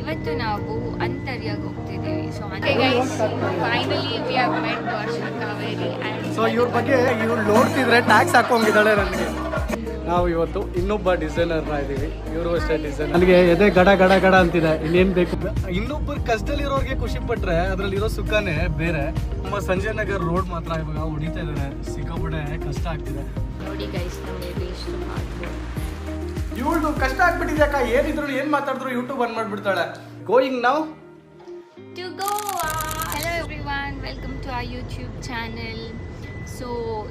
ಇವತ್ತು ನಾವು ಅಂತರ್ಯಾಗ ಹೋಗ್ತಿದ್ದೀವಿ. So finally we have met Varsha Kaveri. So ಇವ್ರ ಬಗ್ಗೆ ಇವ್ರು ನೋಡ್ತಿದ್ರೆ ಟ್ಯಾಕ್ಸ್ ಹಾಕೋಂಗಿದ್ದಾಳೆ ನನಗೆ. ನಾವು ಇವತ್ತು ಇನ್ನೊಬ್ಬ ಡಿಸೈನರ್ನ ಇದ್ದೀವಿ, ಇವರು ಅಷ್ಟೇ ಡಿಸೈನರ್. ನನಗೆ ಎದೆ ಗಡ ಗಡ ಗಡ ಅಂತಿದೆ. ಇನ್ನೇನು ಬೇಕು? ಇನ್ನೊಬ್ಬರು ಕಷ್ಟದಲ್ಲಿರೋರಿಗೆ ಖುಷಿ ಪಟ್ರೆ ಅದರಲ್ಲಿರೋ ಸುಖನೇ ಬೇರೆ. ನಮ್ಮ ಸಂಜಯ್ ನಗರ್ ರೋಡ್ ಮಾತ್ರ ಇವಾಗ ಹೊಡಿತಾ ಇದ್ದಾರೆ, ಸಿಕ್ಕಾಪಟ್ಟೆ ಕಷ್ಟ ಆಗ್ತಿದೆ. ನೋಡಿ ಗೈಸ್, ನಮಗೆ ಇಷ್ಟು ಮಾಡ್ಬೋದು. ಇವಳು ಕಷ್ಟ ಆಗ್ಬಿಟ್ಟಿದೆ ಅಕ್ಕ. ಏನಿದ್ರು ಏನ್ ಮಾತಾಡಿದ್ರು ಯೂಟ್ಯೂಬ್ ಬಂದ್ ಮಾಡ್ಬಿಡ್ತಾಳೆ. Going now to Goa. Hello everyone, welcome to our YouTube channel. So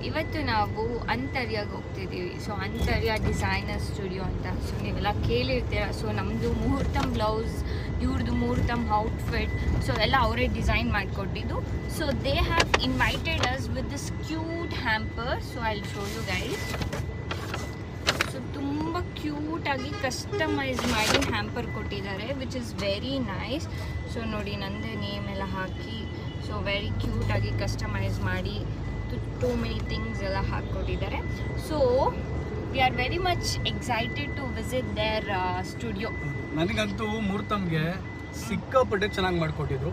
ಇವತ್ತು ನಾವು ಅಂತರ್ಯಾಗ ಹೋಗ್ತಿದ್ದೀವಿ. ಸೊ ಅಂತರ್ಯ ಡಿಸೈನರ್ ಸ್ಟುಡಿಯೋ ಅಂತ. ಸೊ ನೀವೆಲ್ಲ ಕೇಳಿರ್ತೀರ. ಸೊ ನಮ್ಮದು ಮುಹೂರ್ತಮ್ ಬ್ಲೌಸ್, ಇವ್ರದ್ದು ಮುಹೂರ್ತಮ್ ಔಟ್ಫಿಟ್, ಸೊ ಎಲ್ಲ ಅವರೇ ಡಿಸೈನ್ ಮಾಡಿಕೊಟ್ಟಿದ್ದು. So they have invited us with this cute hamper. So I will show you guys. So ತುಂಬ ಕ್ಯೂಟಾಗಿ ಕಸ್ಟಮೈಸ್ ಮಾಡಿ ಹ್ಯಾಂಪರ್ ಕೊಟ್ಟಿದ್ದಾರೆ, which is very nice. So ನೋಡಿ, ನಂದೇ ನೇಮ್ ಎಲ್ಲ ಹಾಕಿ ಸೊ ವೆರಿ ಕ್ಯೂಟಾಗಿ ಕಸ್ಟಮೈಸ್ ಮಾಡಿ ಟೂ ಮೆನಿ ಥಿಂಗ್ಸ್ ಎಲ್ಲ ಹಾಕ್ಕೊಟ್ಟಿದ್ದಾರೆ. So we are very much excited to visit their studio. ನನಗಂತೂ ಮುಹೂರ್ತಮ್ಗೆ ಸಿಕ್ಕಾಪಟ್ಟೆ ಚೆನ್ನಾಗಿ ಮಾಡಿಕೊಟ್ಟಿದ್ರು.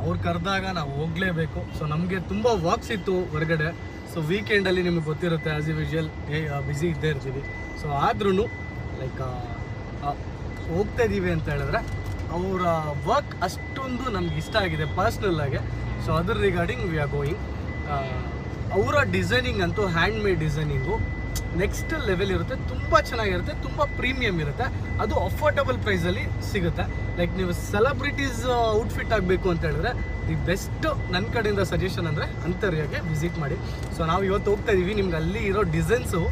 ಅವ್ರು ಕರೆದಾಗ ನಾವು ಹೋಗಲೇಬೇಕು. ಸೊ ನಮಗೆ ತುಂಬ ವರ್ಕ್ಸ್ ಇತ್ತು ಹೊರಗಡೆ. ಸೊ ವೀಕೆಂಡಲ್ಲಿ ನಿಮಗೆ ಗೊತ್ತಿರುತ್ತೆ, ಆಸ್ ಯೂಶುವಲ್ ಬ್ಯುಸಿ ಇದ್ದೇ ಇರ್ತೀವಿ. ಸೊ ಆದ್ರೂ ಲೈಕ್ ಹೋಗ್ತಾ ಇದ್ದೀವಿ ಅಂತ ಹೇಳಿದ್ರೆ ಅವರ ವರ್ಕ್ ಅಷ್ಟೊಂದು ನಮ್ಗೆ ಇಷ್ಟ ಆಗಿದೆ ಪರ್ಸ್ನಲ್ ಆಗಿ. ಸೊ ಅದ್ರ ರಿಗಾರ್ಡಿಂಗ್ ವಿ ಆರ್ ಗೋಯಿಂಗ್. ಅವರ ಡಿಸೈನಿಂಗ್ ಅಂತೂ hand made designing next level ಇರುತ್ತೆ. ತುಂಬ ಚೆನ್ನಾಗಿರುತ್ತೆ, ತುಂಬ ಪ್ರೀಮಿಯಮ್ ಇರುತ್ತೆ. ಅದು ಅಫೋರ್ಡಬಲ್ ಪ್ರೈಸಲ್ಲಿ ಸಿಗುತ್ತೆ. ಲೈಕ್ ನೀವು ಸೆಲೆಬ್ರಿಟೀಸ್ ಔಟ್ಫಿಟ್ ಆಗಬೇಕು ಅಂತ ಹೇಳಿದ್ರೆ ದಿ ಬೆಸ್ಟ್ ನನ್ನ ಕಡೆಯಿಂದ ಸಜೆಷನ್ ಅಂದರೆ ಅಂತರ್ಯಾಗೆ ವಿಸಿಟ್ ಮಾಡಿ. ಸೊ ನಾವು ಇವತ್ತು ಹೋಗ್ತಾ ಇದ್ದೀವಿ. ನಿಮ್ಗೆ ಅಲ್ಲಿ ಇರೋ ಡಿಸೈನ್ಸು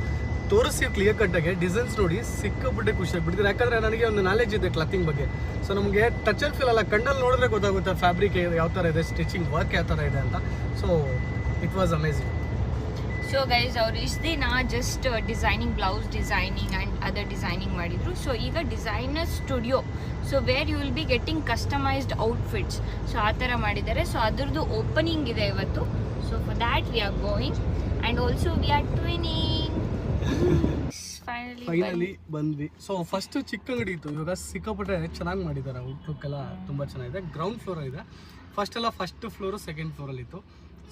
ತೋರಿಸಿ ಕ್ಲಿಯರ್ ಕಟ್ಟಾಗೆ ಡಿಸೈನ್ಸ್ ನೋಡಿ ಸಿಕ್ಕಾಪಟ್ಟೆ ಖುಷಿ ಆಗ್ಬಿಡ್ತೀರಿ. ಯಾಕಂದರೆ ನನಗೆ ಒಂದು ನಾಲೆಜ್ ಇದೆ ಕ್ಲಾತಿಂಗ್ ಬಗ್ಗೆ. ಸೊ ನಮಗೆ ಟಚ್ ಆ್ಯಂಡ್ ಫೀಲ್ ಅಲ್ಲ, ಕಣ್ಣಲ್ಲಿ ನೋಡಿದ್ರೆ ಗೊತ್ತಾಗುತ್ತೆ ಫ್ಯಾಬ್ರಿಕ್ ಯಾವ ಥರ ಇದೆ, ಸ್ಟಿಚಿಂಗ್ ವರ್ಕ್ ಯಾವ ಥರ ಇದೆ ಅಂತ. So it was amazing. So guys, ಅವ್ರು ಇಷ್ಟು ದಿನ just designing, blouse designing and other designing ಮಾಡಿದರು. ಸೊ ಈಗ designer studio, so where you will be getting customised outfits, so ಆ ಥರ ಮಾಡಿದ್ದಾರೆ. ಸೊ ಅದ್ರದ್ದು ಓಪನಿಂಗ್ ಇದೆ ಇವತ್ತು. So for that we are going and also we are twinning. Finally ಬಂದ್ವಿ. So first ಚಿಕ್ಕ ಅಂಗಡಿ ಇತ್ತು, ಇವಾಗ ಸಿಕ್ಕಾಪಟ್ಟೆ ಚೆನ್ನಾಗಿ ಮಾಡಿದ್ದಾರೆ. ಔಟ್ಲುಕ್ ಎಲ್ಲ ತುಂಬ ಚೆನ್ನಾಗಿದೆ. ಗ್ರೌಂಡ್ ಫ್ಲೋರ್ ಇದೆ. ಫಸ್ಟ್ ಎಲ್ಲ ಫಸ್ಟ್ ಫ್ಲೋರು ಸೆಕೆಂಡ್ ಫ್ಲೋರಲ್ಲಿ ಇತ್ತು.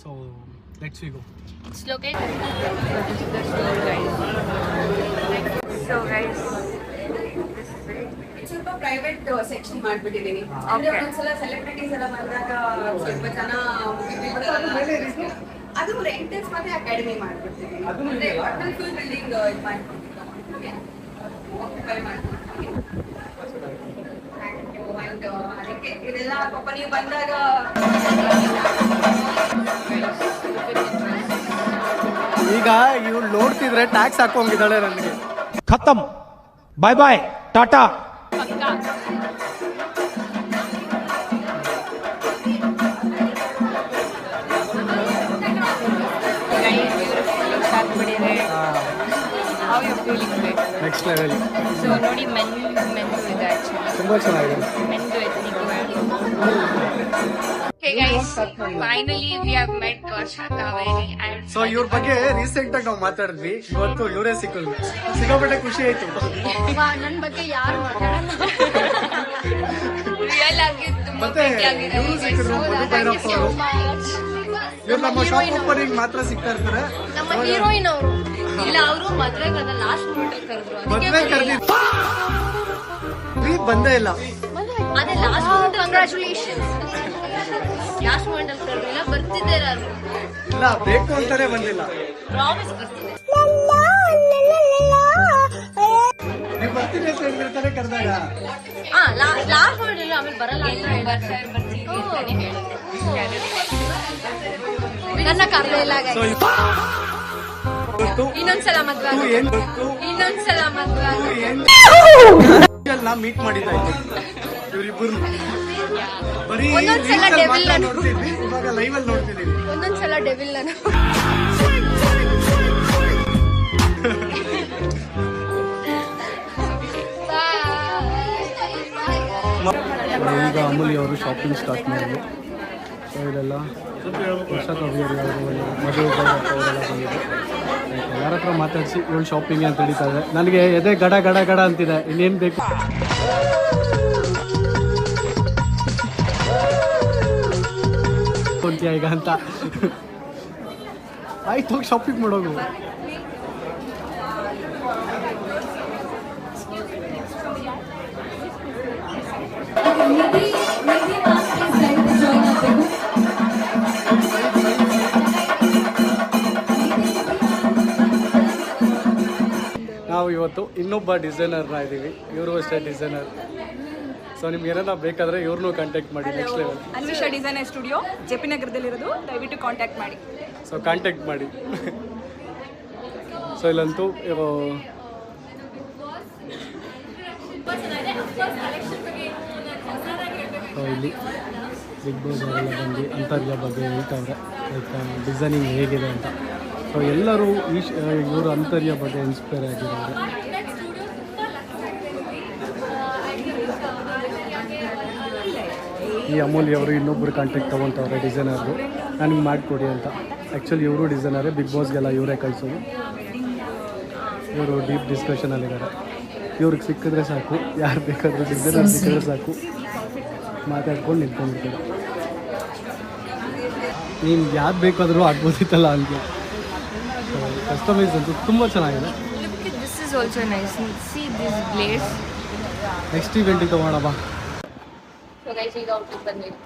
So let's we go. It's located in the store, guys. So guys, this is it. ಸ್ವಲ್ಪ ಪ್ರೈವೇಟ್ ಸೆಕ್ಷನ್ ಮಾಡ್ಬಿಟ್ಟಿದ್ದೀನಿ. ಅಂದ್ರೆ ಒಂದ್ಸಲ ಸೆಲೆಬ್ರಿಟೀಸ್ ಎಲ್ಲ ಬಂದಾಗ ಸ್ವಲ್ಪ ಜನ ಅದು ರೆಂಟಲ್ಸ್ ಮತ್ತೆ ಅಕಾಡೆಮಿ ಮಾಡ್ಬಿಡ್ತೀವಿ. ಅಂದ್ರೆ ಟೋಟಲ್ ಫುಲ್ ಬಿಲ್ಡಿಂಗ್ ಇದು ಮಾಡ್ಕೊಡ್ತೀವಿ. ಆಕ್ಯುಪೈ ಮಾಡ್ಕೊಡ್ತೀವಿ. ಅಂಡ್ ಅದಕ್ಕೆ ಇದೆಲ್ಲ ಪಾಪ ನೀವು ಬಂದಾಗ ಈಗ ಇವ್ರು ನೋಡ್ತಿದ್ರೆ ಟ್ಯಾಕ್ಸ್ ಹಾಕೋಂಗಿದ್ದಾಳೆ ನನಗೆ. ಖತಮ್, bye bye, tata. Next level. So ನೋಡಿ, ಮೆನು ಇದೆ ಆಕ್ಚುಲಿ, ತುಂಬ ಚೆನ್ನಾಗಿದೆ. Menu ethnic wear. Okay guys, finally we have met Varsha Kaveri and so ಇವ್ರ ಬಗ್ಗೆ ರೀಸೆಂಟ್ ಆಗಿ ನಾವು ಮಾತಾಡಿದ್ವಿ. ಇವತ್ತು ಇವರೇ ಸಿಕ್ಕಲ್ವಿ, ಸಿಕ್ಕಾಪಟ್ಟೆ ಖುಷಿ ಆಯ್ತು. ನನ್ನ ಬಗ್ಗೆ ಯಾರು ಮಾತಾಡಲ್ಲ, ರಿಯಲ್ ಆಗಿ ತುಂಬಾ ಮತ್ತೆ ಖುಷಿಯಾಗಿದೆ. ಇವ್ರು ಸಿಕ್ಕಿದ್ರು, ಮಧು ಭೈರಪ್ಪ ಅವರು. ಇವ್ರು ನಮ್ಮ ಶಾಪ್ ಓಪನಿಂಗ್ ಮಾತ್ರ ಸಿಗ್ತಾ ಇರ್ತಾರೆ. ನಮ್ಮ ಹೀರೋಯಿನ್ ಅವರು ಇಲ್ಲ, ಅವರು ಮದ್ವೆಗೆ ಅದ ಲಾಸ್ಟ್ ಮಿನಿಟ್ ಕರೆದ್ರು. ಮದ್ವೆ ಕರೆದಿದ್ದು ಬಂದೇ ಇಲ್ಲ. ಅದೇ last minute congratulation. Last minute ಅಲ್ಲಿ ಕರೆದಿಲ್ಲ, ಬರ್ತಿದ್ದೀರಾ ಇಲ್ಲ, ಬೇಕು ಅಂತಾನೆ ಬಂದಿಲ್ಲ. ಪ್ರಾಮಿಸ್ ಬರ್ತಿದೆ. ನೀವು ಬರ್ತೀನಿ ಅಂತ ಹೇಳ್ಬಿಡ್ತಾರೆ ಕರೆದಾಗ. ಲಾಸ್ಟ್ ಮಿನಿಟ್ ಇಲ್ಲ, ಆಮೇಲೆ ಬರಲ್ಲ ನನ್ನ ಕರೆದೇ ಇಲ್ಲ. ಇನ್ನೊಂದ್ಸಲ ಮದ್ವೆ, ಇನ್ನೊಂದ್ಸಲ ಮದ್ವೆ ಮೀಟ್ ಮಾಡಿದ್ದಾಯ್ತು ಇವರಿಬ್ಬರು. ಬರೀ ಒಂದೊಂದ್ಸಲ ಡೆವಿಲ್ ನೋಡ್ತಿದ್ವಿ, ಇವಾಗ ಲೈವ್ ಅಲ್ಲಿ ನೋಡ್ತಿದ್ದೀವಿ. ಒಂದೊಂದ್ಸಲ ಡೆವಿಲ್ ನಾನು. ಈಗ ಅಮೂಲಿ ಅವರು ಶಾಪಿಂಗ್ ಸ್ಟಾರ್ಟ್ ಮಾಡಿದ್ರು. ಸೊ ಇದೆಲ್ಲ ವರ್ಷ ಕವಿಯರಿ ಅವರು, ಮಧು ಭೈರಪ್ಪ ಅವರೆಲ್ಲ ಬಂದಿದ್ರು. ಯಾರ ಹತ್ರ ಮಾತಾಡಿಸಿ ಇವಳು ಶಾಪಿಂಗ್ ಅಂತ ಹಿಡಿತಾ ಇದೆ. ನನಗೆ ಎದೆ ಗಡ ಗಡ ಗಡ ಅಂತಿದೆ. ಇನ್ನೇನು ಬೇಕು? ಹೊಂಟಿಯ ಈಗ ಅಂತ. ಆಯ್ತು ಹೋಗಿ ಶಾಪಿಂಗ್ ಮಾಡೋದು. ನಾವು ಇವತ್ತು ಇನ್ನೊಬ್ಬ ಡಿಸೈನರ್ನ ಇದ್ದೀವಿ, ಇವರು ಅಷ್ಟೇ ಡಿಸೈನರ್. ಸೊ ನಿಮ್ಗೆ ಏನಾರ ಬೇಕಾದರೆ ಇವ್ರನ್ನೂ ಕಾಂಟ್ಯಾಕ್ಟ್ ಮಾಡಿ. Next level Anvisha designer studio J P. ನಗರದಲ್ಲಿರೋದು, ದಯವಿಟ್ಟು ಕಾಂಟ್ಯಾಕ್ಟ್ ಮಾಡಿ. ಸೊ ಕಾಂಟ್ಯಾಕ್ಟ್ ಮಾಡಿ. ಸೊ ಇಲ್ಲಂತೂ ಇಲ್ಲಿ ಬಿಗ್ ಬಾಸ್ ಅವರೆಲ್ಲ ಬಂದು ಅಂತರ್ಯ ಬಗ್ಗೆ ಹೇಳ್ತಾವ್ರೆ, ಲೈಕ್ ಡಿಸೈನಿಂಗ್ ಹೇಗಿದೆ ಅಂತ. ಸೊ ಎಲ್ಲರೂ ಇವರು ಅಂತರ್ಯ ಬಗ್ಗೆ ಇನ್ಸ್ಪೈರ್ ಆಗಿರೋರು. ಈ ಅಮೂಲ್ಯ ಅವರು ಇನ್ನೊಬ್ಬರು ಕಾಂಟ್ಯಾಕ್ಟ್ ತೊಗೊತವ್ರೆ ಡಿಸೈನರ್ದು, ನನಗೆ ಮಾಡಿಕೊಡಿ ಅಂತ. ಆ್ಯಕ್ಚುಲಿ ಇವರು ಡಿಸೈನರೇ, ಬಿಗ್ ಬಾಸ್ಗೆಲ್ಲ ಇವರೇ ಕಳಿಸೋದು. ಇವರು ಡೀಪ್ ಡಿಸ್ಕಷನಲ್ಲಿದ್ದಾರೆ. ಇವ್ರಿಗೆ ಸಿಕ್ಕಿದ್ರೆ ಸಾಕು, ಯಾರು ಬೇಕಾದರೂ ಡಿಸೈನರ್ ಸಿಕ್ಕಿದ್ರೆ ಸಾಕು, ಮಾತಾಡ್ಕೊಂಡು ನಿಂತ್ಕೊಂಡ್ಬಿಡ್ತಾರೆ. ನೀನು ಯಾರು ಬೇಕಾದರೂ ಆಗ್ಬೋದಿತ್ತಲ್ಲ ಅಂತ. ಕಸ್ಟಮೈಸ್ ಅಂತೂ ತುಂಬ ಚೆನ್ನಾಗಿದೆ. This is also nice. See this blades. Next ಇವೆಂಟಿಗೆ ತೊಗೊಳೋಣ ಬಾ. So guys, ಈಗ ಔಟಿಗೆ ಬಂದಿವಿ.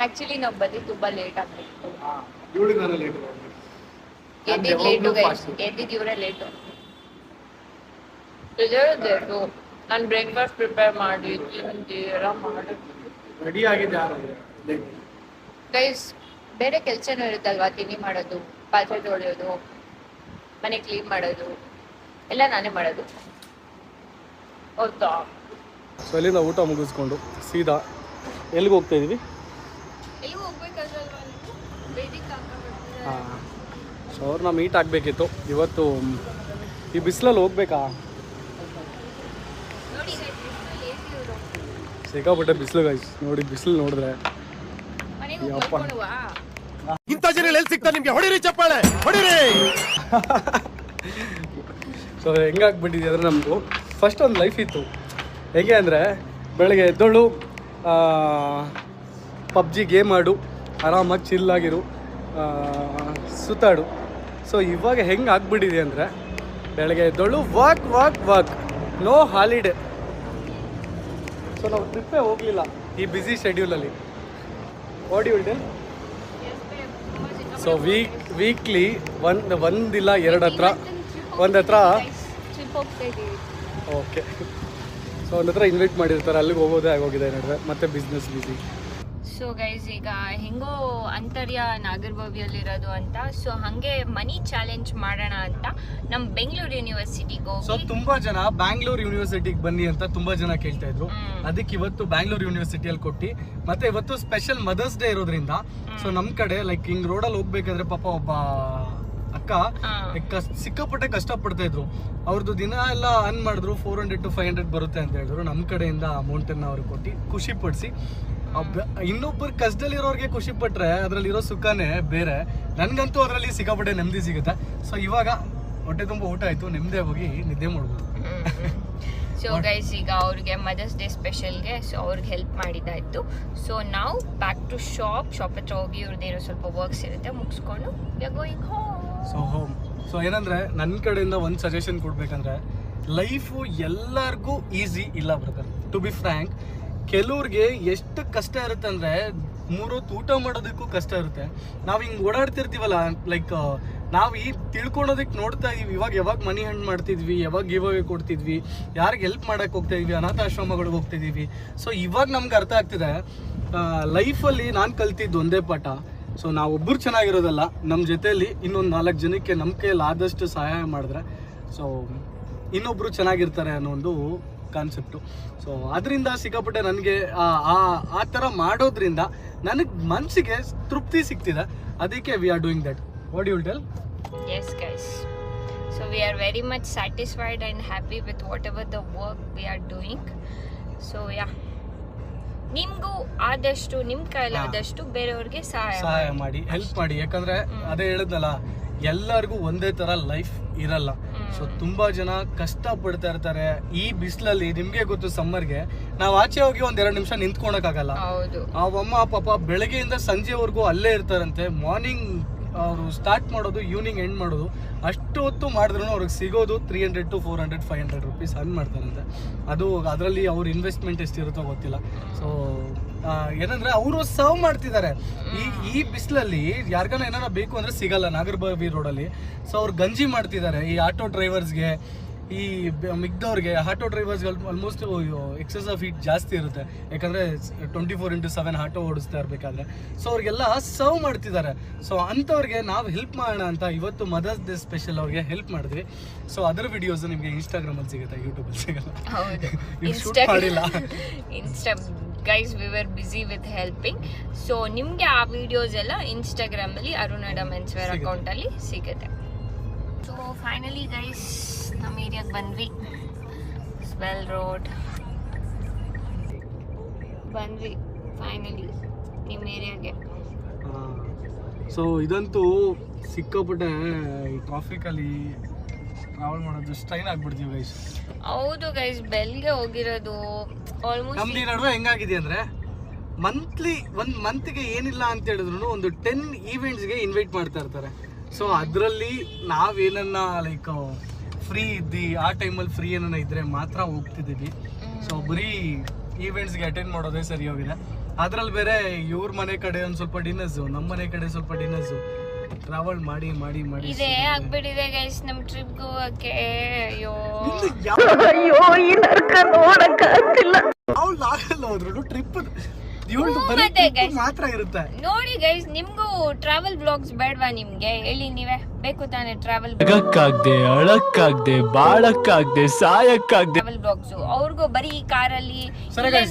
ಆ್ಯಕ್ಚುಲಿ ನಾವು ಬಂದಿದ್ದು ತುಂಬ ಲೇಟ್ ಆಗ್ತಿತ್ತು. ಎದ್ದಿದ್ದು ಲೇಟು ಗೈಸ್, ಎದ್ದಿದ್ದು ಇವರೇ ಲೇಟು. ಲೇಟು. ನಾನು ಬ್ರೇಕ್ಫಾಸ್ಟ್ ಪ್ರಿಪೇರ್ ಮಾಡಿ ತಿಂದು ಎಲ್ಲ ಮಾಡಿ ರೆಡಿ ಆಗಿದೆ ಗೈಸ್. ಬೇರೆ ಕೆಲಸನೂ ಇರುತ್ತಲ್ವಾ, ತಿಂಡಿ ಮಾಡೋದು, ಪಾತ್ರೆ ತೊಳೆಯೋದು, ಮನೆ ಕ್ಲೀನ್ ಮಾಡೋದು ಎಲ್ಲ ನಾನೇ ಮಾಡೋದು. ಹೌದಾ? ಸೊ ಅಲ್ಲಿಂದ ಊಟ ಮುಗಿಸ್ಕೊಂಡು ಸೀದಾ ಎಲ್ಲಿಗೆ ಹೋಗ್ತಾ ಇದ್ದೀವಿ? ಎಲ್ಲಿಗೆ ಹೋಗ್ಬೇಕಲ್ವಾ? ವೇದಿಕೆ ಹಾಂ. ಸೊ ಅವ್ರನ್ನ ಮೀಟ್ ಆಗಬೇಕಿತ್ತು ಇವತ್ತು. ಈ ಬಿಸಿಲಲ್ಲಿ ಹೋಗ್ಬೇಕಾ? ನೋಡಿ ಸಿಕ್ಕಾಪಟ್ಟೆ ಬಿಸಿಲು ಗೈಸ್. ನೋಡಿ ಬಿಸಿಲು ನೋಡಿದ್ರೆ ಮನೆಗೆ ಯಪ್ಪ. ಹೋಗ್ಕೊಳ್ಳುವಾ? ಇಂಥ ಜನ ಎಲ್ಲಿ ಸಿಗ್ತಾರೆ ನಿಮ್ಗೆ? ಹೊಡಿರಿ ಚಪ್ಪಾಳೆ, ಹೊಡಿರಿ. ಸೊ ಹೆಂಗಾಗ್ಬಿಟ್ಟಿದೆ ಅಂದರೆ ನಮ್ಮದು ಫಸ್ಟ್ ಒಂದು ಲೈಫ್ ಇತ್ತು. ಹೇಗೆ ಅಂದರೆ ಬೆಳಗ್ಗೆ ಎದ್ದೋಳು, ಪಬ್ಜಿ ಗೇಮ್ ಆಡು, ಆರಾಮಾಗಿ ಚಿಲ್ಲಾಗಿರು, ಸುತ್ತಾಡು. ಸೊ ಇವಾಗ ಹೆಂಗೆ ಆಗ್ಬಿಟ್ಟಿದೆ ಅಂದರೆ ಬೆಳಗ್ಗೆ ಎದ್ದೋಳು walk walk walk, no holiday. So ನಾವು ಟ್ರಿಪ್ಪೇ ಹೋಗಲಿಲ್ಲ ಈ ಬ್ಯುಸಿ ಶೆಡ್ಯೂಲಲ್ಲಿ. What you will tell? So weekly ಒಂದಿಲ್ಲ ಒಂದು ಹತ್ರ ಟ್ರಿಪ್ ಹೋಗ್ತಾ ಇದ್ದೀವಿ. ಓಕೆ. ಸೊ ಒಂದು ಹತ್ರ ಇನ್ವೈಟ್ ಮಾಡಿರ್ತಾರೆ, ಅಲ್ಲಿಗೆ ಹೋಗೋದೇ ಆಗೋಗಿದೆ ನಡುವೆ, ಮತ್ತೆ ಬಿಸ್ನೆಸ್ ಬಿಸಿ. ಸೊ ಗೈಸ್, ಈಗ ಹೆಂಗೋ ಅಂತರ್ಯ ನಾಗರಭಾವಿಯಲ್ಲಿರೋದು ಅಂತ, ಸೊ ಹಾಗೆ ಮನಿ ಚಾಲೆಂಜ್ ಮಾಡೋಣ ಅಂತ ನಮ್ಮ ಬೆಂಗಳೂರು ಯೂನಿವರ್ಸಿಟಿಗೆ ಸೊ ಹೋಗಿ. ತುಂಬಾ ಜನ ಬ್ಯಾಂಗ್ಳೂರ್ ಯೂನಿವರ್ಸಿಟಿಗೆ ಬನ್ನಿ ಅಂತ ತುಂಬಾ ಜನ ಕೇಳ್ತಾ ಇದ್ರು. ಅದಕ್ಕೆ ಇವತ್ತು ಬ್ಯಾಂಗ್ಳೂರ್ ಯೂನಿವರ್ಸಿಟಿಯಲ್ಲಿ ಕೊಟ್ಟು, ಮತ್ತೆ ಇವತ್ತು ಸ್ಪೆಷಲ್ ಮದರ್ಸ್ ಡೇ ಇರೋದ್ರಿಂದ ಸೊ ನಮ್ಮ ಕಡೆ ಲೈಕ್ ಹಿಂಗ್ ರೋಡಲ್ಲಿ ಹೋಗ್ಬೇಕಾದ್ರೆ ಪಾಪ ಒಬ್ಬ ಅಕ್ಕ ಸಿಕ್ಕಾಪಟ್ಟೆ ಕಷ್ಟಪಡ್ತಾ ಇದ್ರು. ಅವ್ರದ್ದು ದಿನ ಎಲ್ಲ ಅನ್ ಮಾಡಿದ್ರು 400 to 500 ಬರುತ್ತೆ ಅಂತ ಹೇಳಿದ್ರು. ನಮ್ಮ ಕಡೆಯಿಂದ ಅಮೌಂಟನ್ನು ಅವ್ರಿಗೆ ಕೊಟ್ಟು ಖುಷಿ ಪಡಿಸಿ, ಇನ್ನೊಬ್ಬರು ಕಷ್ಟದಲ್ಲಿರೋರಿಗೆ ಖುಷಿ ಪಟ್ರೆ ಅದ್ರಲ್ಲಿರೋ ಸುಖನೇ ಬೇರೆ. ನನ್ಗಂತೂ ಅದರಲ್ಲಿ ಸಿಕ್ಕಾಪಟ್ಟೆ ನೆಮ್ಮದಿ ಸಿಗುತ್ತೆ. ಸೊ ಇವಾಗ ಹೊಟ್ಟೆ ತುಂಬ ಊಟ ಆಯ್ತು, ನೆಮ್ಮದಿ ಹೋಗಿ ನಿದ್ದೆ ಮಾಡ್ಬೋದು. ಸೊ ಗೈಸ್, ಈಗ ಅವ್ರಿಗೆ ಮದರ್ಸ್ ಡೇ ಸ್ಪೆಷಲ್ಗೆ ಸೊ ಅವ್ರಿಗೆ ಹೆಲ್ಪ್ ಮಾಡಿದ್ದಾಯ್ತು. ಸೊ ನಾವು ಬ್ಯಾಕ್ ಟು ಶಾಪ್ ಹತ್ರ ಹೋಗಿ ಇವ್ರದ್ದೇನೋ ಸ್ವಲ್ಪ ವರ್ಕ್ಸ್ ಇರುತ್ತೆ ಮುಗಿಸ್ಕೊಂಡು ಗೋಯಿಂಗ್ ಹೋಮ್. ಸೊ ಏನಂದ್ರೆ ನನ್ನ ಕಡೆಯಿಂದ ಒಂದು ಸಜೆಷನ್ ಕೊಡ್ಬೇಕಂದ್ರೆ, ಲೈಫು ಎಲ್ಲರಿಗೂ ಈಸಿ ಇಲ್ಲ ಬ್ರದರ್. ಟು ಬಿ ಫ್ರ್ಯಾಂಕ್, ಕೆಲವ್ರಿಗೆ ಎಷ್ಟು ಕಷ್ಟ ಇರುತ್ತೆ ಅಂದರೆ 3 ಹೊತ್ತು ಊಟ ಮಾಡೋದಕ್ಕೂ ಕಷ್ಟ ಇರುತ್ತೆ. ನಾವು ಹಿಂಗೆ ಓಡಾಡ್ತಿರ್ತೀವಲ್ಲ, ಲೈಕ್ ನಾವು ಈ ತಿಳ್ಕೊಳೋದಕ್ಕೆ ನೋಡ್ತಾ ಇದೀವಿ. ಯಾವಾಗ ಮನಿ ಹಣ್ಣು ಮಾಡ್ತಿದ್ವಿ, ಯಾವಾಗ ಗಿವ್ ಅವೇ ಕೊಡ್ತಿದ್ವಿ, ಯಾರಿಗೆ ಹೆಲ್ಪ್ ಮಾಡೋಕ್ಕೆ ಹೋಗ್ತಾ ಇದೀವಿ, ಅನಾಥಾಶ್ರಮಗಳಿಗೆ ಹೋಗ್ತಿದ್ದೀವಿ. ಸೊ ಇವಾಗ ನಮ್ಗೆ ಅರ್ಥ ಆಗ್ತಿದೆ, ಲೈಫಲ್ಲಿ ನಾನು ಕಲ್ತಿದ್ದು ಒಂದೇ ಪಾಠ. ಸೊ ನಾವೊಬ್ಬರು ಚೆನ್ನಾಗಿರೋದಲ್ಲ, ನಮ್ಮ ಜೊತೆಯಲ್ಲಿ ಇನ್ನೊಂದು 4 ಜನಕ್ಕೆ ನಮ್ಮ ಕೈಯಲ್ಲಿ ಆದಷ್ಟು ಸಹಾಯ ಮಾಡಿದ್ರೆ ಸೊ ಇನ್ನೊಬ್ಬರು ಚೆನ್ನಾಗಿರ್ತಾರೆ ಅನ್ನೋ ಒಂದು ಕಾನ್ಸೆಪ್ಟು. ಸೊ ಅದರಿಂದ ಸಿಕ್ಕಾಪಟ್ಟೆ ನನಗೆ ಆ ಥರ ಮಾಡೋದ್ರಿಂದ ನನಗೆ ಮನಸ್ಸಿಗೆ ತೃಪ್ತಿ ಸಿಗ್ತಿದೆ. ಅದಕ್ಕೆ we are doing that. What you will tell? Yes guys, so we are very much satisfied and happy with whatever the work we are doing. So yeah, ನಿಮಗೂ ಆದಷ್ಟು ನಿಮ್ಮ ಕೈಲಾದಷ್ಟು ಬೇರೆಯವ್ರಿಗೆ ಸಹಾಯ ಮಾಡಿ, ಹೆಲ್ಪ್ ಮಾಡಿ. ಯಾಕಂದ್ರೆ ಅದೇ ಹೇಳಿದ್ನಲ್ಲ, ಎಲ್ಲರಿಗೂ ಒಂದೇ ಥರ ಲೈಫ್ ಇರಲ್ಲ. ಸೊ ತುಂಬ ಜನ ಕಷ್ಟಪಡ್ತಾ ಇರ್ತಾರೆ ಈ ಬಿಸಿಲಲ್ಲಿ. ನಿಮಗೆ ಗೊತ್ತು, ಸಮ್ಮರ್ಗೆ ನಾವು ಆಚೆ ಹೋಗಿ ಒಂದೆರಡು ನಿಮಿಷ ನಿಂತ್ಕೊಳಕ್ಕಾಗಲ್ಲ. ಅವಮ್ಮ ಪಾಪ ಬೆಳಗ್ಗೆಯಿಂದ ಸಂಜೆವರೆಗೂ ಅಲ್ಲೇ ಇರ್ತಾರಂತೆ. ಮಾರ್ನಿಂಗ್ ಅವರು ಸ್ಟಾರ್ಟ್ ಮಾಡೋದು, ಈವ್ನಿಂಗ್ ಎಂಡ್ ಮಾಡೋದು, ಅಷ್ಟು ಹೊತ್ತು ಮಾಡಿದ್ರು ಅವ್ರಿಗೆ ಸಿಗೋದು 300 to 400 500 rupees ಅರ್ನ್ ಮಾಡ್ತಾರಂತೆ. ಅದು ಅದರಲ್ಲಿ ಅವ್ರ ಇನ್ವೆಸ್ಟ್ಮೆಂಟ್ ಎಷ್ಟಿರುತ್ತೋ ಗೊತ್ತಿಲ್ಲ. ಸೊ ಏನಂದ್ರೆ ಅವರು ಸರ್ವ್ ಮಾಡ್ತಿದ್ದಾರೆ ಈ ಬಿಸಿಲಲ್ಲಿ. ಯಾರಿಗಾನ ಏನಾರ ಬೇಕು ಅಂದ್ರೆ ಸಿಗಲ್ಲ ನಾಗರಬಾವಿ ರೋಡಲ್ಲಿ. ಸೊ ಅವ್ರು ಗಂಜಿ ಮಾಡ್ತಿದ್ದಾರೆ ಈ ಆಟೋ ಡ್ರೈವರ್ಸ್ಗೆ, ಈ ಮಿಗ್ದವ್ರಿಗೆ. ಆಟೋ ಡ್ರೈವರ್ಸ್ಗೆ ಆಲ್ಮೋಸ್ಟ್ ಎಕ್ಸಸ್ ಆಫ್ ಹೀಟ್ ಜಾಸ್ತಿ ಇರುತ್ತೆ, ಯಾಕಂದರೆ 24/7 ಆಟೋ ಓಡಿಸ್ತಾ ಇರಬೇಕಾದ್ರೆ. ಸೊ ಅವ್ರಿಗೆಲ್ಲ ಸರ್ವ್ ಮಾಡ್ತಿದ್ದಾರೆ. ಸೊ ಅಂಥವ್ರಿಗೆ ನಾವು ಹೆಲ್ಪ್ ಮಾಡೋಣ ಅಂತ ಇವತ್ತು ಮದರ್ಸ್ ಡೇ ಸ್ಪೆಷಲ್ ಅವ್ರಿಗೆ ಹೆಲ್ಪ್ ಮಾಡಿದ್ವಿ. ಸೊ ಅದರ ವಿಡಿಯೋಸ್ ನಿಮಗೆ ಇನ್ಸ್ಟಾಗ್ರಾಮಲ್ಲಿ ಸಿಗುತ್ತೆ, ಯೂಟ್ಯೂಬಲ್ಲಿ ಸಿಗಲ್ಲ. ಶೂಟ್ ಮಾಡಿಲ್ಲ. Guys we were busy with helping. So ನಿಮಗೆ ಆ ವಿಡಿಯೋಸ್ ಎಲ್ಲ ಇನ್ಸ್ಟಾಗ್ರಾಮಲ್ಲಿ ಅರುಣಾಡ ಮೆನ್ಸ್ವೇರ್ ಅಕೌಂಟಲ್ಲಿ ಸಿಗುತ್ತೆ. ಸೊ ಫೈನಲಿ ಗೈಸ್ ನಮ್ಮ ಏರಿಯಾಗೆ ಬಂದ್ವಿ. ಸ್ವೆಲ್ ರೋಡ್ ಬಂದ್ವಿ ಫೈನಲಿ ನಿಮ್ಮ ಏರಿಯಾಗೆ. ಸೊ ಇದಂತೂ ಸಿಕ್ಕಾಪಟ್ಟೆ ಈ ಟ್ರಾಫಿಕಲ್ಲಿ ಟ್ರಾವೆಲ್ ಮಾಡೋದು ಸ್ಟ್ರೈನ್ ಆಗ್ಬಿಡ್ತೀವಿ ಗೈಸ್. ಹೌದು ಗೈಸ್, ಬೆಲ್ಗೆ ಹೋಗಿರೋದು ಆಲ್ಮೋಸ್ಟ್. ನಮ್ದು ಈ ನಡುವೆ ಹೆಂಗಾಗಿದೆ ಅಂದರೆ ಒಂದು ಮಂತ್ಗೆ ಏನಿಲ್ಲ ಅಂತ ಹೇಳಿದ್ರು ಒಂದು 10 ಈವೆಂಟ್ಸ್ಗೆ ಇನ್ವೈಟ್ ಮಾಡ್ತಾ ಇರ್ತಾರೆ. ಸೊ ಅದರಲ್ಲಿ ನಾವೇನನ್ನ ಲೈಕ್ ಫ್ರೀ ಇದ್ದು ಆ ಟೈಮಲ್ಲಿ ಫ್ರೀ ಏನನ್ನ ಇದ್ರೆ ಮಾತ್ರ ಹೋಗ್ತಿದ್ದೀವಿ. ಸೊ ಬರೀ ಈವೆಂಟ್ಸ್ಗೆ ಅಟೆಂಡ್ ಮಾಡೋದೇ ಸರಿ ಹೋಗಿದೆ. ಅದ್ರಲ್ಲಿ ಬೇರೆ ಇವ್ರ ಮನೆ ಕಡೆ ಒಂದು ಸ್ವಲ್ಪ ಡಿನ್ನರ್ಸು, ನಮ್ಮ ಮನೆ ಕಡೆ ಸ್ವಲ್ಪ ಡಿನ್ನರ್ಸು, ಟ್ರಾವೆಲ್ ಮಾಡಿ ಮಾಡಿ ಮಾಡಿ ಇದೇ ಆಗ್ಬಿಟ್ಟಿದೆ ಗೈಸ್ ನಮ್ ಟ್ರಿಪ್ ಹೋಗಕ್ಕೆ. ಅಯ್ಯೋ ಈ ನರ್ಕ ನೋಡಕ್ಕಾಗ್ತಿಲ್ಲ. ಅವ್ಳು ನಾವೆಲ್ಲ ಹೋದ್ರು ಟ್ರಿಪ್ ಮಾತ್ರ ಇರುತ್ತೆ ನೋಡಿ ಗೈಸ್. ನಿಮ್ಗೂ ಟ್ರಾವೆಲ್ ಬ್ಲಾಗ್ಸ್ ಬೇಡವಾ? ನಿಮ್ಗೆ ಹೇಳಿ, ನೀವೇ ಬೇಕು ತಾನೆ ಟ್ರಾವೆಲ್ ಅಳಕ್ಕಾಗ್ದೆ ಬಾಳಕ್ಕಾಗ್ದೆ ಸಾಯಕ್ಕಾಗ್ದೆ ಟ್ರಾವೆಲ್ ಬ್ಲಾಗ್ಸ್. ಅವ್ರಿಗೂ ಬರೀ ಕಾರಲ್ಲಿ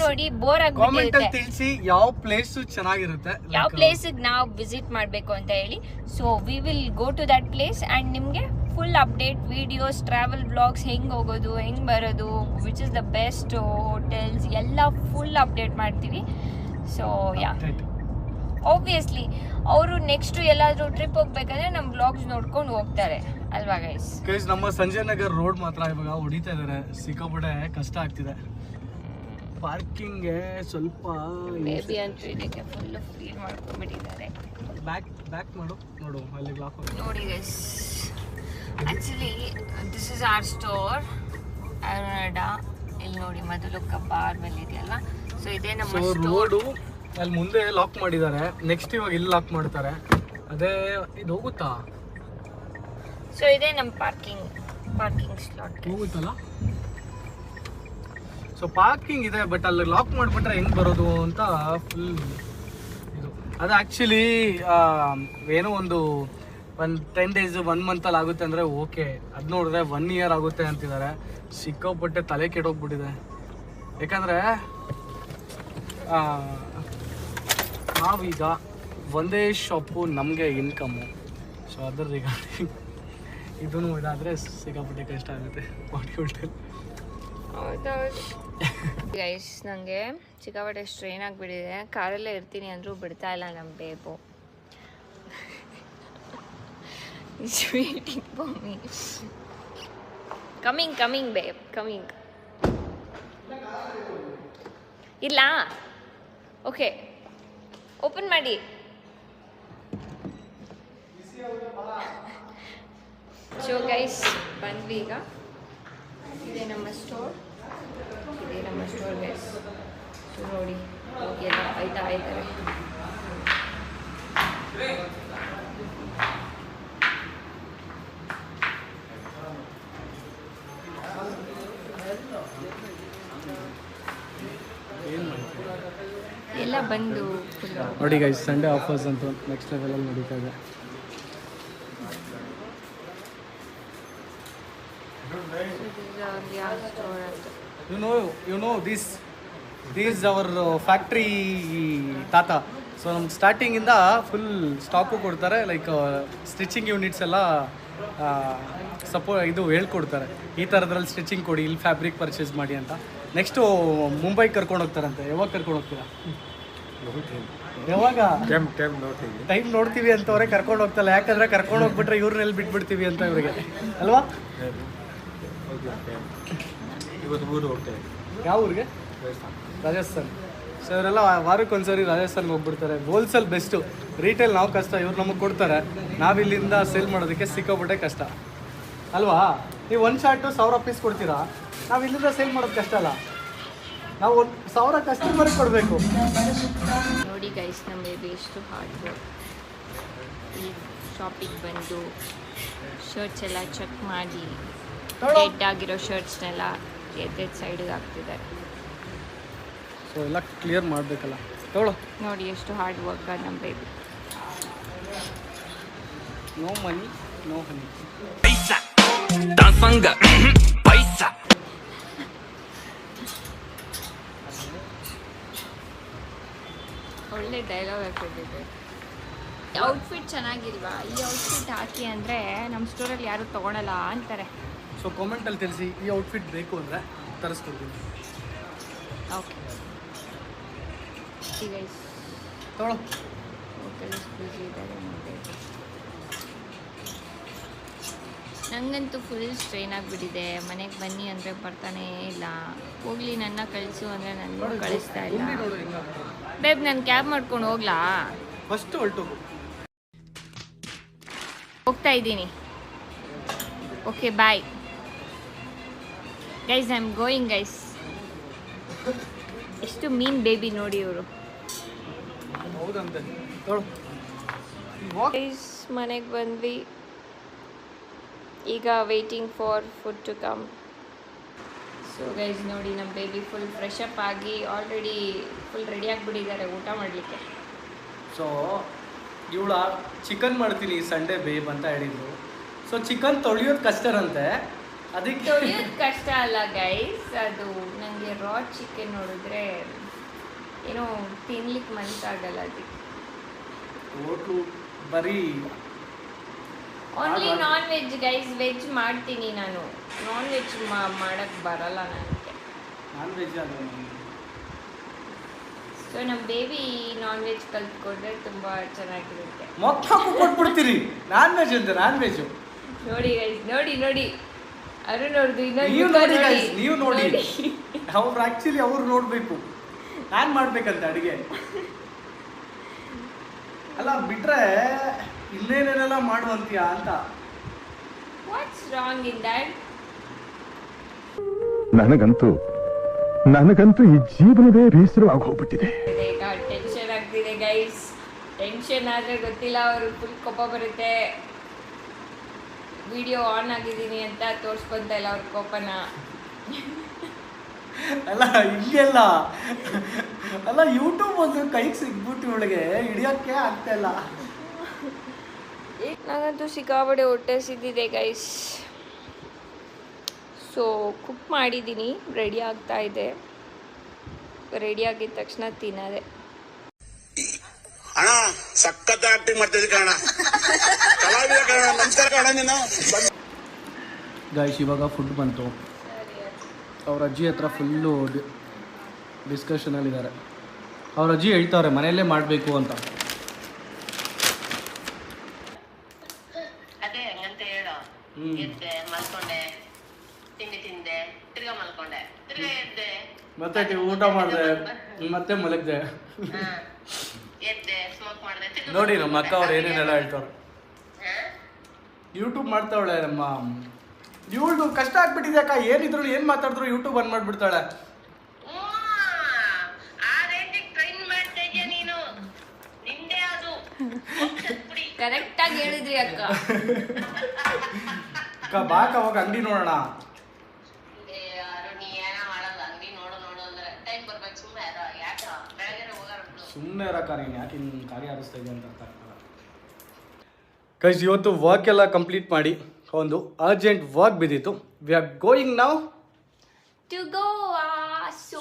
ನೋಡಿ ಬೋರ್ ಕಾಮೆಂಟ್ ಅಲ್ಲಿ ಆಗ್ಬಿಟ್ಟಿರುತ್ತೆ. ತಿಳಿಸಿ ಯಾವ ಪ್ಲೇಸ್ ಚೆನ್ನಾಗಿರುತ್ತೆ, ಯಾವ ಪ್ಲೇಸ್ ನಾವು ವಿಸಿಟ್ ಮಾಡ್ಬೇಕು ಅಂತ ಹೇಳಿ. So we will go to that place and ನಿಮ್ಗೆ full update videos, travel blogs, ಹೆಂಗ್ ಹೋಗೋದು, ಹೆಂಗ್ ಬರೋದು, which is the best hotels ಎಲ್ಲ ಫುಲ್ ಅಪ್ಡೇಟ್ ಮಾಡ್ತೀವಿ. ಸೊ ಯಾ ಆಬ್ವಿಯಸ್ಲಿ ಅವರು ನೆಕ್ಸ್ಟ್ ಎಲ್ಲಾದ್ರೂ ಟ್ರಿಪ್ ಹೋಗ್ಬೇಕಂದ್ರೆ ನಮ್ಮ ಬ್ಲಾಗ್ಸ್ ನೋಡ್ಕೊಂಡು ಹೋಗ್ತಾರೆ ಅಲ್ವಾ ಗೈಸ್? ಗೈಸ್ ನಮ್ಮ ಸಂಜಯ್ ನಗರ್ ರೋಡ್ ಮಾತ್ರ ಇವಾಗ ಹೊಡಿತಾ ಇದಾರೆ, ಸಿಕ್ಕಾಪಟ್ಟೆ ಕಷ್ಟ ಆಗ್ತಿದೆ. ಪಾರ್ಕಿಂಗ್ಗೆ ಸ್ವಲ್ಪ ಮೇ ಬಿ ಅಂತ ಇದಕ್ಕೆ ಫುಲ್ ಫ್ರೀ ಮಾಡ್ಕೊಂಡ್ಬಿಟ್ಟಿದ್ದಾರೆ. ಬ್ಯಾಕ್ ಮಾಡು, ನೋಡು ಅಲ್ಲಿ ಬ್ಲಾಕ್ ನೋಡಿ guys, actually this is our store ಅರುಣಾಡ. ಇಲ್ಲಿ ನೋಡಿ ಮೊದಲು ಕಬ್ಬಾರ್ ಮೇಲೆ ಇದೆಯಲ್ಲ. ಸೊ ಇದೇ ನಮ್ಮ ರೋಡು. ಅಲ್ಲಿ ಮುಂದೆ ಲಾಕ್ ಮಾಡಿದ್ದಾರೆ, ನೆಕ್ಸ್ಟ್ ಇವಾಗ ಇಲ್ಲಿ ಲಾಕ್ ಮಾಡ್ತಾರೆ. ಅದೇ ಇದು ಹೋಗುತ್ತಾ? ಸೊ ಇದೇ ನಮ್ಮ ಪಾರ್ಕಿಂಗ್ ಸ್ಲಾಟ್ ಹೋಗುತ್ತಲ್ಲ. ಸೊ ಪಾರ್ಕಿಂಗ್ ಇದೆ, ಬಟ್ ಅಲ್ಲಿ ಲಾಕ್ ಮಾಡಿಬಿಟ್ರೆ ಹೆಂಗ್ ಬರೋದು ಅಂತ ಫುಲ್ ಇದು. ಅದು ಆ್ಯಕ್ಚುಲಿ ಏನೋ ಒಂದು 10 days 1 month ಅಲ್ಲಿ ಆಗುತ್ತೆ ಅಂದರೆ ಓಕೆ. ಅದು ನೋಡಿದ್ರೆ 1 year ಆಗುತ್ತೆ ಅಂತಿದ್ದಾರೆ. ಸಿಕ್ಕಾಪಟ್ಟೆ ತಲೆ ಕೆಟ್ಟೋಗ್ಬಿಟ್ಟಿದೆ. ಯಾಕಂದರೆ ನಾವೀಗ ಒಂದೇ ಶಾಪು ನಮಗೆ ಇನ್ಕಮ್ಮು. ಸೊ ಅದರ ರಿಗಾರ್ಡಿಂಗ್ ಇದೂ ಇದಾದರೆ ಸಿಕ್ಕಾಪಟ್ಟೆ ಕಷ್ಟ ಆಗುತ್ತೆ ಬಾಡಿ ಹೋಟೆಲ್. ಗೈಸ್ ನನಗೆ ಸಿಕ್ಕಾಪಟ್ಟೆ ಸ್ಟ್ರೈನ್ ಆಗಿಬಿಟ್ಟಿದೆ. ಕಾರಲ್ಲೇ ಇರ್ತೀನಿ ಅಂದರೂ ಬಿಡ್ತಾ ಇಲ್ಲ ನಮ್ಮ ಬೇಬು. He's waiting for me. Coming babe, coming. ಇಲ್ಲ ಓಕೆ, ಓಪನ್ ಮಾಡಿ. ಸೊ ಗೈಸ್ ಬಂದ್ವಿ ಈಗ. ಇದೇ ನಮ್ಮ ಸ್ಟೋರ್ ಗೈಸ್. ಸೊ ನೋಡಿ ಹೋಗಿ ಎಲ್ಲ ಆಯ್ತಾ ಇದ್ದಾರೆ. ಎಲ್ಲ ಬಂದು ನೋಡಿ ಗೈಸ್, ಸಂಡೇ ಆಫರ್ಸ್ ಅಂತೂ ನೆಕ್ಸ್ಟ್ ಲೆವೆಲಲ್ಲಿ ನಡೀತಾ ಇದೆ. You know this our factory ತಾತ. ಸೊ ನಮ್ಗೆ ಸ್ಟಾರ್ಟಿಂಗಿಂದ ಫುಲ್ ಸ್ಟಾಕು ಕೊಡ್ತಾರೆ, ಲೈಕ್ ಸ್ಟಿಚಿಂಗ್ ಯೂನಿಟ್ಸ್ ಎಲ್ಲ ಇದು ಹೇಳ್ಕೊಡ್ತಾರೆ. ಈ ಥರದ್ರಲ್ಲಿ ಸ್ಟಿಚಿಂಗ್ ಕೊಡಿ, ಇಲ್ಲಿ ಫ್ಯಾಬ್ರಿಕ್ ಪರ್ಚೇಸ್ ಮಾಡಿ ಅಂತ. ನೆಕ್ಸ್ಟು ಮುಂಬೈಗೆ ಕರ್ಕೊಂಡು ಹೋಗ್ತಾರಂತೆ. ಯಾವಾಗ ಕರ್ಕೊಂಡು ಹೋಗ್ತೀರಾ? ಯಾವಾಗ ಟೈಮ್ ನೋಡ್ತೀವಿ ಅಂತವ್ರೆ ಕರ್ಕೊಂಡು ಹೋಗ್ತಲ್ಲ, ಯಾಕಂದ್ರೆ ಕರ್ಕೊಂಡು ಹೋಗ್ಬಿಟ್ರೆ ಇವ್ರನ್ನೆಲ್ಲಿ ಬಿಟ್ಬಿಡ್ತೀವಿ ಅಂತ ಇವ್ರಿಗೆ ಅಲ್ವಾ? ಯಾವ ಊರಿಗೆ? ರಾಜಸ್ಥಾನ್. ಸೊ ಇವರೆಲ್ಲ ವಾರಕ್ಕೊಂದ್ಸರಿ ರಾಜಸ್ಥಾನ್ಗೆ ಹೋಗ್ಬಿಡ್ತಾರೆ. ಹೋಲ್ಸೇಲ್ ಬೆಸ್ಟು, ರೀಟೇಲ್ ನಾವು ಕಷ್ಟ, ಇವ್ರು ನಮಗೆ ಕೊಡ್ತಾರೆ, ನಾವಿಲ್ಲಿಂದ ಸೇಲ್ ಮಾಡೋದಕ್ಕೆ ಸಿಕ್ಕಾಬಿಟ್ಟೆ ಕಷ್ಟ ಅಲ್ವಾ? ನೀವು ಒಂದು ಶಾರ್ಟು 1000 ಪೀಸ್ ಕೊಡ್ತೀರಾ, ನಾವು ಇಲ್ಲಿಂದ ಸೇಲ್ ಮಾಡೋದು ಕಷ್ಟ ಅಲ್ಲ, ನಾವು 1000 ಕಸ್ಟಮರ್ಗೆ ಕೊಡಬೇಕು. ನೋಡಿ ಗೈಸ್, ನಮ್ಮ ಬೇಬಿ ಎಷ್ಟು ಹಾರ್ಡ್ ವರ್ಕ್. ಈ ಶಾಪಿಗೆ ಬಂದು ಶರ್ಟ್ಸ್ ಎಲ್ಲ ಚೆಕ್ ಮಾಡಿ ಡೆಡ್ ಆಗಿರೋ ಶರ್ಟ್ಸ್ನೆಲ್ಲ ಎದ್ದೆದ್ದು ಸೈಡಿಗೆ ಹಾಕ್ತಿದ್ದಾರೆ. ಸೊ ಎಲ್ಲ ಕ್ಲಿಯರ್ ಮಾಡಬೇಕಲ್ಲ. ತಗೊಳ್ಳೋ. ನೋಡಿ ಎಷ್ಟು ಹಾರ್ಡ್ ವರ್ಕ್ ನಮ್ಮ ಬೇಬಿ. ನೋ ಮನಿ ನೋ ಹನಿ. ಒಳ್ಳೆ ಡೈಲಾಗ್ ಹಾಕಿದ್ದೆ. ಔಟ್ಫಿಟ್ ಚೆನ್ನಾಗಿಲ್ವಾ? ಈ ಔಟ್ಫಿಟ್ ಹಾಕಿ ಅಂದರೆ ನಮ್ಮ ಸ್ಟೋರಲ್ಲಿ ಯಾರು ತೊಗೊಳಲ್ಲ ಅಂತಾರೆ. ಸೊ ಕಾಮೆಂಟಲ್ಲಿ ತಿಳಿಸಿ, ಈ ಔಟ್ಫಿಟ್ ಬೇಕು ಅಂದರೆ ತರಿಸ್ಕೊಡ್ತೀನಿ. ಓಕೆ ಗೈಸ್, ತಗೊಳ್ಳೋ. ಬಿಸಿ ಇದ್ದಾರೆ. ನನಗಂತೂ ಫುಲ್ ಸ್ಟ್ರೈನ್ ಆಗಿಬಿಟ್ಟಿದೆ. ಮನೆಗೆ ಬನ್ನಿ ಅಂದರೆ ಬರ್ತಾನೇ ಇಲ್ಲ. ಹೋಗ್ಲಿ ನನ್ನ ಕಳಿಸು ಅಂದರೆ ನನ್ನ ಕಳಿಸ್ತಾ ಇಲ್ಲ. ಬೇಬ್, ನಾನು ಕ್ಯಾಬ್ ಮಾಡ್ಕೊಂಡು ಹೋಗ್ಲಾ? ಫಸ್ಟ್ ಹೊರಟೋಗು. ಹೋಗ್ತಾ ಇದ್ದೀನಿ. Okay bye guys, I am going guys. ಎಷ್ಟು ಮೀನ್ ಬೇಬಿ ನೋಡಿ ಇವರು. ಹೌದಂತೆ. ಗೈಸ್, ಮನೆಗೆ ಬಂದ್ವಿ. ಈಗ waiting for food to come. So guys ನೋಡಿ, ನಮ್ಮ ಬೇಬಿ ಫುಲ್ ಫ್ರೆಶ್ ಅಪ್ ಆಗಿ ಆಲ್ರೆಡಿ ಫುಲ್ ರೆಡಿ ಆಗಿಬಿಟ್ಟಿದ್ದಾರೆ ಊಟ ಮಾಡಲಿಕ್ಕೆ. ಸೊ ಇವಳ ಚಿಕನ್ ಮಾಡ್ತೀನಿ ಸಂಡೇ ಬೇಬ್ ಅಂತ ಹೇಳಿದ್ರು. ಸೊ ಚಿಕನ್ ತೊಳೆಯೋದು ಕಷ್ಟರಂತೆ, ಅದಕ್ಕೆ ತೊಳೆಯೋದು ಕಷ್ಟ ಅಲ್ಲ ಗೈಸ್, ಅದು ನನಗೆ ರಾ ಚಿಕನ್ ನೋಡಿದ್ರೆ ಏನೋ ತಿನ್ಲಿಕ್ಕೆ ಮನಸ್ಸಾಗಲ್ಲ. ಅದಕ್ಕೆ ಹೋಟ್ಲು ಬರೀ only non veg guys. Veg ಮಾಡ್ತೀನಿ ನಾನು, ನಾನ್ ವೆಜ್ ಮಾಡೋಕ್ಕೆ ಬರಲ್ಲ ನನಗೆ. ನಾನ್ ವೆಜ್ ಅದು. ಸೊ ನಮ್ಮ ಬೇಬಿ ನಾನ್ ವೆಜ್ ಕಲ್ತ್ಕೊಂಡ್ರೆ ತುಂಬ ಚೆನ್ನಾಗಿರುತ್ತೆ. ಮೊತ್ತ ಕೊಟ್ಬಿಡ್ತೀರಿ ನಾನ್ ವೆಜ್ ಅಂತ. ನಾನ್ ವೆಜ್ ನೋಡಿ ಗೈಸ್, ನೋಡಿ ನೋಡಿ ಅರುಣ್ ಅವ್ರದ್ದು ನೀವು ನೋಡಿ ಗೈಸ್, ನೀವು ನೋಡಿ. ಅವ್ರು ಆ್ಯಕ್ಚುಲಿ ಅವ್ರು ನೋಡಬೇಕು, ನಾನು ಮಾಡ್ಬೇಕಂತ ಅಡುಗೆ ಅಲ್ಲ, ಬಿಟ್ರೆ ಇನ್ನೇನೇನೆಲ್ಲ ಮಾಡುವಂತೀಯ ಅಂತ. What's wrong in that? ನನಗಂತೂ ಈ ಜೀವನವೇ ಬೇಸರವಾಗಿ ಹೋಗ್ಬಿಟ್ಟಿದೆ. ಈಗ ಟೆನ್ಷನ್ ಆಗ್ತಿದೆ ಗೈಸ್. ಟೆನ್ಷನ್ ಆದರೆ ಗೊತ್ತಿಲ್ಲ, ಅವರು ಫುಲ್ ಕೋಪ ಬರುತ್ತೆ. ವಿಡಿಯೋ ಆನ್ ಆಗಿದ್ದೀನಿ ಅಂತ ತೋರಿಸ್ಕೊಂತ ಇಲ್ಲ ಅವ್ರ ಕೋಪನ. ಅಲ್ಲ ಹಿಂಗೆಲ್ಲ ಅಲ್ಲ, ಯೂಟ್ಯೂಬ್ ಒಂದು ಕೈಗೆ ಸಿಗ್ಬಿಟ್ಟು ಇವಳಿಗೆ ಹಿಡಿಯೋಕ್ಕೆ ಆಗ್ತಾ ಇಲ್ಲ. ನನಗಂತೂ ಸಿಕ್ಕಾಪಟ್ಟೆ ಹೊಟ್ಟೆ ಸಿದ್ದಿದೆ ಗೈಸ್. ಸೊ ಕುಕ್ ಮಾಡಿದ್ದೀನಿ, ರೆಡಿ ಆಗ್ತಾ ಇದೆ. ರೆಡಿ ಆಗಿದ ತಕ್ಷಣ ತಿನ್ನೋದೆ. ಅಣ್ಣ ಸಖತ್ ಆಕ್ಟಿಂಗ್ ಮಾಡ್ತಿದ್ದೆ ಕಣ, ಕಲಾವಿದ ಕಣ. ನಮಸ್ಕಾರ ಕಣ ನೀನು. ಗೈಸ್ ಇವಾಗ ಫುಡ್ ಬಂತು. ಅವ್ರ ಅಜ್ಜಿ ಹತ್ರ ಫುಲ್ಲು ಡಿಸ್ಕಷನಲ್ಲಿದ್ದಾರೆ. ಅವ್ರ ಅಜ್ಜಿ ಹೇಳ್ತಾವ್ರೆ ಮನೆಯಲ್ಲೇ ಮಾಡಬೇಕು ಅಂತ. ಅದೇ ಹಂಗಂತ ಹೇಳು. ಎದ್ದೆ ಮಲ್ಕೊಂಡೆ, ತಿಂಡಿ ತಿಂದೆ, ತಿರ್ಗಾ ಮಲ್ಕೊಂಡೆ, ತಿರ್ಗಾ ಎದ್ದೆ, ಮತ್ತೆ ಊಟ ಮಾಡಿದೆ, ಮತ್ತೆ ಮಲಗಿದೆ. ಎದ್ದೆ ಸ್ಮೋಕ್ ಮಾಡಿದೆ. ನೋಡಿ ನಮ್ಮ ಅಕ್ಕ ಅವ್ರು ಏನೇನೆಲ್ಲ ಹೇಳ್ತಾರೆ. ಯೂಟ್ಯೂಬ್ ಮಾಡ್ತಾವಳೆ ನಮ್ಮ ಇವಳು. ಕಷ್ಟ ಆಗ್ಬಿಟ್ಟಿದೆ ಅಕ್ಕ, ಏನಿದ್ರು ಏನು ಮಾತಾಡಿದ್ರು ಯೂಟ್ಯೂಬ್ ಬಂದ್ ಮಾಡ್ಬಿಡ್ತಾಳೆ. ಆ ರೇಂಜಿಗೆ ಟ್ರೈನ್ ಮಾಡ್ತಾ ಇದೀಯ ನೀನು. ನಿಂದೆ ಅದು ಕರೆಕ್ಟ್ ಆಗಿ ಹೇಳಿದ್ರಿ ಅಕ್ಕ. ಅಕ್ಕ ಬಾಕ ಅವಾಗ ಅಂಗಡಿ ನೋಡೋಣ. ನೀ ಏನ ಮಾಡಲ್ಲ, ಅಂಗಡಿ ನೋಡು ನೋಡು ಅಂದ್ರೆ ಟೈಮ್ ಬರ್ಬೇಕು. ಸುಮ್ಮನೆ ಯಾಕ ಬೆಳಗ್ಗೆ ಹೋಗಾರ ಸುಮ್ಮನೆ ಇರಕ್ಕ, ನೀನು ಯಾಕೆ ನಿನ್ನ ಕಾರ್ಯ ಆರಿಸ್ತಾ ಇದೆಯಾ ಅಂತ ಅರ್ಥ ಆಗ್ತಲ್ಲ. ಗೈಸ್ ಇವತ್ತು ವರ್ಕ್ ಎಲ್ಲ ಕಂಪ್ಲೀಟ್ ಮಾಡಿ ಒಂದು ಅರ್ಜೆಂಟ್ ವರ್ಕ್ ಬಿದ್ದಿತ್ತು. We are going now to Goa.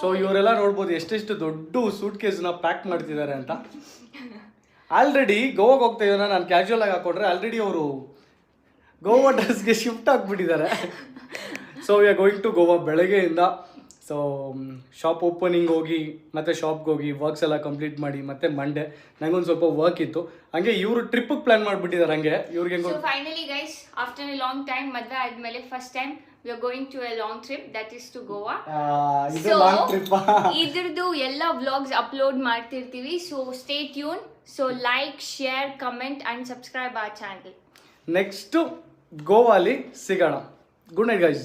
So ಇವರೆಲ್ಲ ನೋಡ್ಬೋದು ಎಷ್ಟೆಷ್ಟು ದೊಡ್ಡ ಸೂಟ್ ಕೇಸ್ನ ಪ್ಯಾಕ್ ಮಾಡ್ತಿದ್ದಾರೆ ಅಂತ. ಆಲ್ರೆಡಿ ಗೋವಾಗೆ ಹೋಗ್ತಾ ಇದ್ದಾನೆ. ನಾನು ಕ್ಯಾಶುವಲ್ ಆಗಿ ಹಾಕೊಂಡ್ರೆ ಆಲ್ರೆಡಿ ಅವರು ಗೋವಾ ಡ್ರೆಸ್ಗೆ ಶಿಫ್ಟ್ ಆಗಿಬಿಟ್ಟಿದ್ದಾರೆ. So we are going to Goa. ಬೆಳಗ್ಗೆಯಿಂದ ಸೊ ಶಾಪ್ ಓಪನಿಂಗ್ ಹೋಗಿ ಮತ್ತೆ ಶಾಪ್ಗೆ ಹೋಗಿ ವರ್ಕ್ಸ್ ಎಲ್ಲ ಕಂಪ್ಲೀಟ್ ಮಾಡಿ ಮತ್ತೆ ಮಂಡೇ ನಂಗೊಂದು ಸ್ವಲ್ಪ ವರ್ಕ್ ಇತ್ತು. ಹಂಗೆ ಇವರು ಟ್ರಿಪ್ಪಿಗೆ ಪ್ಲಾನ್ ಮಾಡಿಬಿಟ್ಟಿದ್ದಾರೆ. ಹಂಗೆ ಇವ್ರಿಗೆ so finally guys after a long time ಮದುವೆ ಆದ್ಮೇಲೆ first time we are going to a long trip, that is to Goa. ಇದು ಲಾಂಗ್ ಟ್ರಿಪ್. ಇದ್ರದ್ದು ಎಲ್ಲ ವ್ಲಾಗ್ಸ್ ಅಪ್ಲೋಡ್ ಮಾಡ್ತಿರ್ತೀವಿ. So stay tune. So like, share, comment and subscribe our channel. Next ಗೋವಾಲಿ ಸಿಗೋಣ. Good night guys.